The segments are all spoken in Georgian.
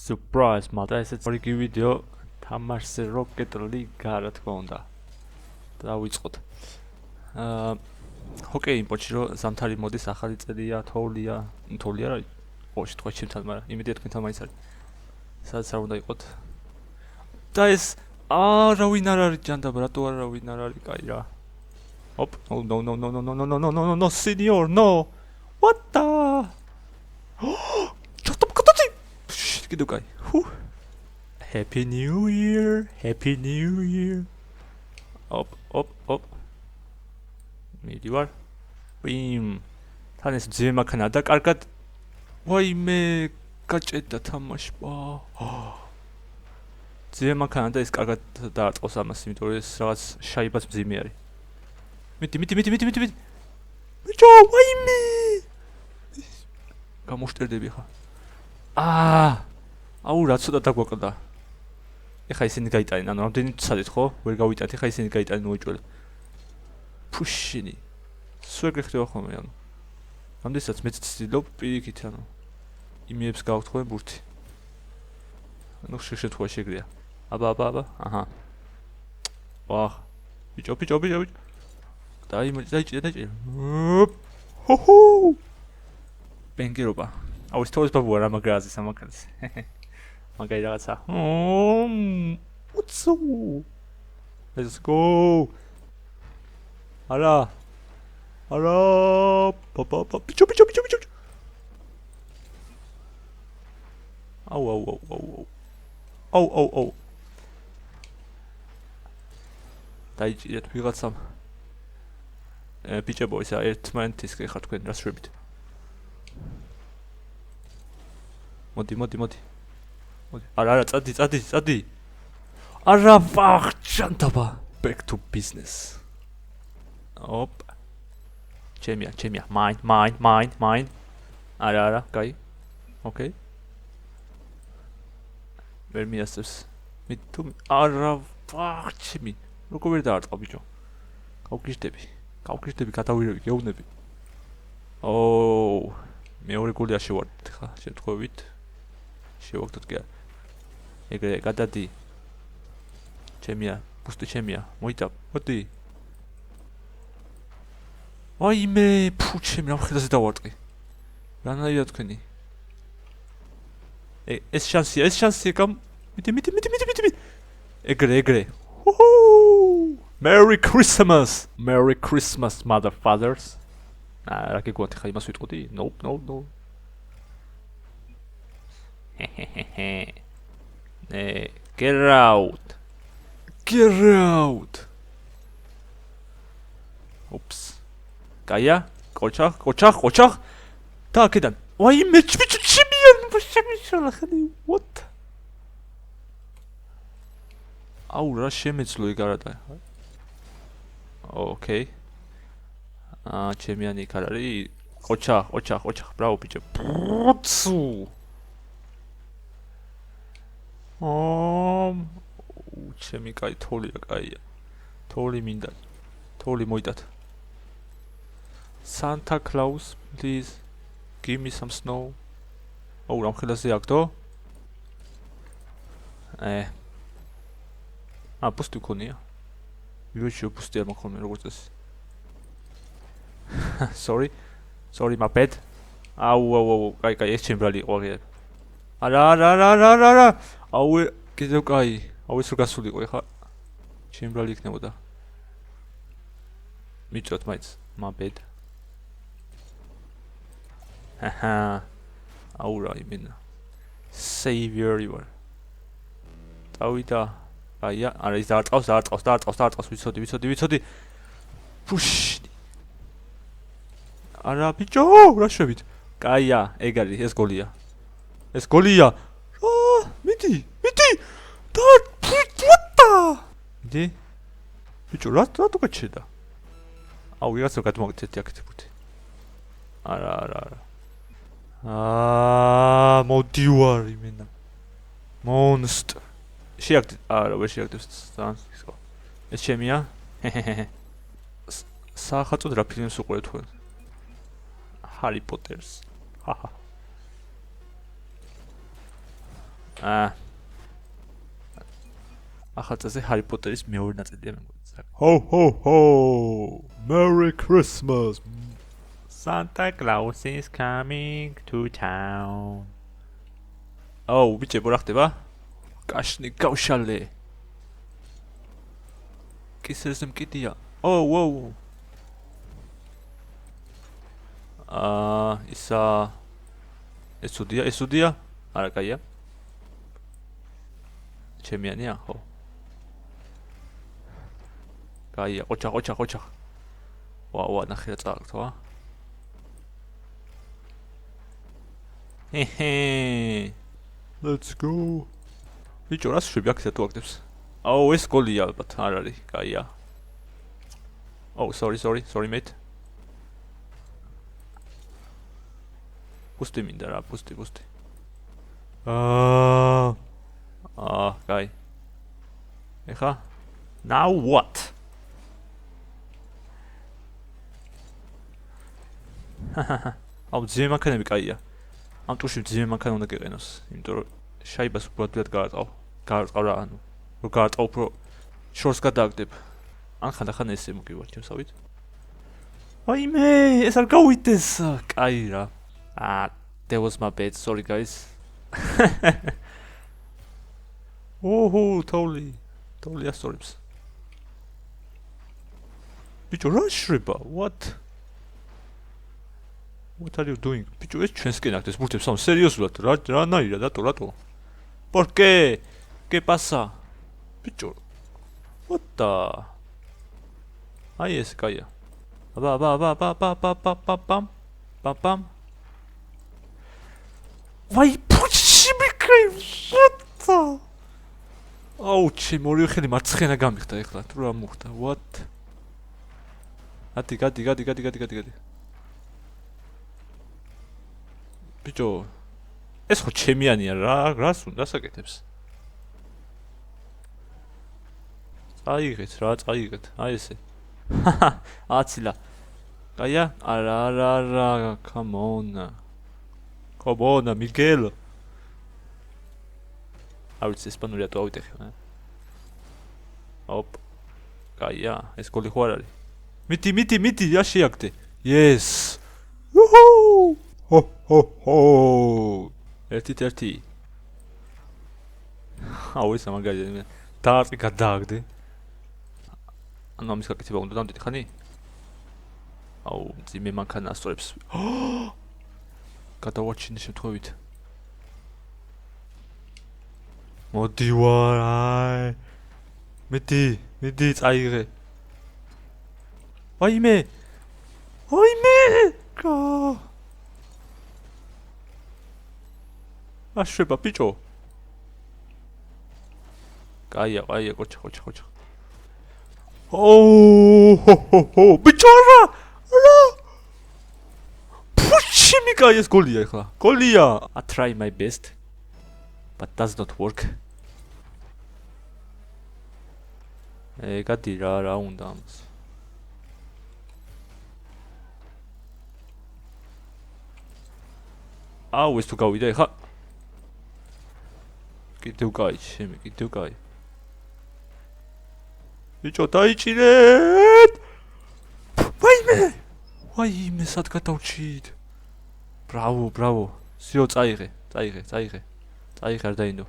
Surprise, მაგრამ ესეც ორი ვიდეო თამაშზე Rocket League რა თქმა უნდა. დავიწყოთ. ჰოკეი იმპორტში რომ ზამთარი მოდის ახალი წელია, თოვლია რა არის? ო, შეთქვა ჩემთან, მაგრამ იმედია თქვენთან მაინც არის. სადაც არ უნდა იყოთ. და ეს არავინ არ არის ჯანდაბ, რატო არავინ არ არის, კაი რა. Hop, no, senior, no. What the? Stop, კიდევ კაი. Happy New Year. Hop. მიდივარ. ბიმ. თან ეს ძიმე მაქნა და კარგად. ვაიმე, გაჭედა თამაშმა. ძიმე მაქნა და ეს კარგად დააწყოს ამას, იმიტომ რომ ეს რაღაც შაიბას მძიმე არის. მიდი. მიჯო, ვაიმე. გამოშტერდები ხა. აუ რა ცოტა დაგვაკლდა. ეხა ისინი გაიტანენ, ანუ რამდენი ცადეთ ხო? ვერ გავიტანთ, ეხა ისინი გაიტანენ მოიჭველ. ფუშინი. სუეგრე ხდება ხოლმე, ანუ. რამდენსაც მეც ცდილობ პირიქით, ანუ. იმიებს გავხდხოენ ბურთი. ანუ შეშეთქვა შეგრია. აბა. აჰა. ვახ. ბიჭო. დაიჭირე. ჰოჰო. ბენგერობა. აუ ის თავს ბაბუა რა მაგრაზის ამაკრას. მაგაი რაღაცა. უცუ. Let's go. არა. პაპა. ბიჭო. აუ. დაიჭირეთ ვიღაცამ. ბიჭებო ისა ერთმანეთის ხარ თქვენ რა შვებით. მოდი. არა, წადი. არა, ვახჩანდაბა. Back to business. Hop. ჩემია. Mine. არა, კაი. Okay. ვერ მიასწრებს. თუ არა, ვახჩიმი. როგორ ვერ დაარტყა ბიჭო. გავგიჟდები, გადავირევი, გეუბნები. ოუ, მეორე გოლი არ შევარდით ხა, შემთხვევით. შევაგდოთ კი არა. ეგრე გადადი. ჩემია, ბუსტი ჩემია, მოიტა, მოდი. ვაიმე, ჩემი რა ხელაზე დავარტყი. რანაირად თქვენი? ეს შანსია, კამ. მიდი. ეგრე. Merry Christmas, motherfuckers. რა გიგოთ ხა იმას ვიტყოდი? No. Get out. Oops. Გაია, ყოჩახ. და აქედან. ვაიმე, ჩემია, what? აუ რა შემეძლო ეგ არადა. Okay. ჩემიანი იქ არ არის. ყოჩახ, ბრავო ბიჭო. ბუცუ. ჩემი კაი თოლია, კაია. თოლი მინდა. თოლი მოიტათ. Santa Claus, please give me some snow. აუ რამ ხელაზე აქდო? პუსტი ქონია. ვიუჩი პუსტი არ მაქონია როგორც ეს. Sorry, my bad. აუ, კაი, ეს ჩემბრალი იყო აღარ. არა. აუ, კიდევ კაი. აუ ეს რო გასულიყო ეხა. ჩემბრალი იქნებოდა. მიჭოთ მაინც, my bad. აუ რა იმენა. Savior you are. დავიდა. აია, არა ის დაარტყავს, ვიცოდი. ფუშ. არა ბიჭო, რა შვებით? კაია, ეგ არის, ეს გოლია. მიდი. და ფუტა. მიდი. ბიჭო, რატო გაჩერდა? აუ, ვიღაცა გადმოგეთეთი აქეთ ფუთი. არა. მოდივარ იმენა. Monster. შეაგდეთ, არა, ვერ შეაგდებს სანს. ეს ჩემია. საახაწოდ რა ფილმს უყურეთ თქვენ? Harry Potters. ახალწელზე ჰარი პოტერის მეორე ნაწილია მე მგონი. Ho ho ho! Merry Christmas! Santa Claus is coming to town. ბიჭებო რა ხდება? კაშნი გავშალე. კისერზე მკიდია. Whoa. ისა ესუდია? არა კაია. ჩემიანია, ხო. კაია, ყოჩა. ვა, ნახე რა წააგდო, Let's go. ბიჭო, რას შვები აქ თუ აკეთებს? ეს გოლია ალბათ, არ არის, კაია. Sorry, mate. Пусти მინდა რა, пусти. კაი. ეხა? Now what? ძიმე მანქანები კაია. ამ ტურში ძიმე მანქანა უნდა გეყენოს, იმიტომ რომ შაიბას უბრალოდ გაარტყავ რა, ანუ რომ გაარტყავ უფრო შორს გადააგდებ. ან ხანდახან ესე მოგივარ ჩემსავით. ვაიმე, ეს არ გავიდეს. კაი რა. That was my bad, sorry guys. Totally astoribs. Bicho, რა შრება? What are you doing? Bicho, ეს ჩვენს კენაკდეს ბურთებს ამ სერიოზულად რანაირად რატო? ¿Por qué? ¿Qué pasa? Bicho. What the? ეს კაია. Pam. Why push me crazy? What the? ჩემი ორივე ხელი მარცხენა გამიხდა ეხლა თუ რა მოხდა? What? გადი. ბიჭო, ეს ხო ჩემიანია რა, რას უნდა საკეთებს? წაიღეთ. ესე. აცილა. კაია? არა, come on. Come on, Miguel. ავიც ესპანური ატო ავიტეხე. კაია, ეს გოლი ხო არ არის? მიდი, რა შეაგდე? Yes. Woohoo! Ho. 1-1. ეს ამაგარია. დაარტყი გადააგდე. ანუ ამის გაკეთება უნდა დამდიდე ხანი? ძიმე მანქანა ასწორებს. გადავაჩინე შემთხვევით. მოდი ვარ, მიდი წაიღე. ვაიმე! აშრება ბიჭო. კაია, ყოჩა. ბიჭო რა! Push-me guys, გოლია ეხლა. I try my best, but does not work. გადი რა უნდა ამას. ეს თუ გავიდა ეხლა. კიდევ კაი. ბიჭო, დაიჭირეთ. ვაიმე, სად გადავჭიდ? Bravo. სიო წაიღე. არ დაინდო.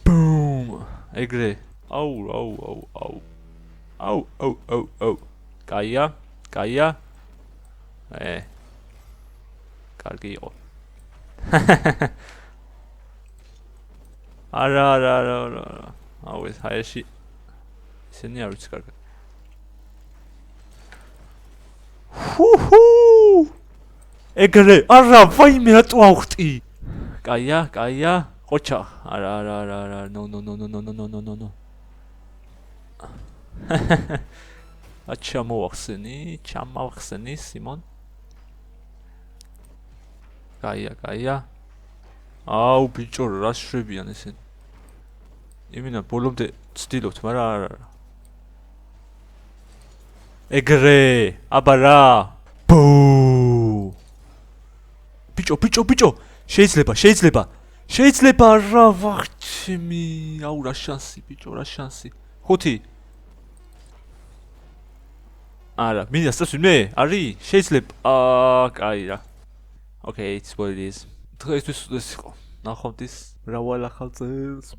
Boom. ეგრე. აუ. კაია. კარგი იყო. არა. ეს ჰაერში ისინი არ ვიცი კარგად. ეგრე, არა, ვაიმე რატო ავხტი? კაია, ყოჩა. არა. No. ჩამოვახსენი, სიმონ. კაია. ბიჭო, რა შვებიან ესენი? იმინა ბოლომდე ცდილობთ, მაგრამ არა. ეგრე, აბა რა. ბუ. ბიჭო, შეიძლება. შეიძლება რა ვახჩმი. აუ რა შანსი ბიჭო, რა შანსი. 5. არა, მინდა სწორ მე? არის? შეიძლება. კაი რა. Okay, it's what it is. დღეისთვის ეს იყო. ნახვამდის მრავალ ახალ წელს.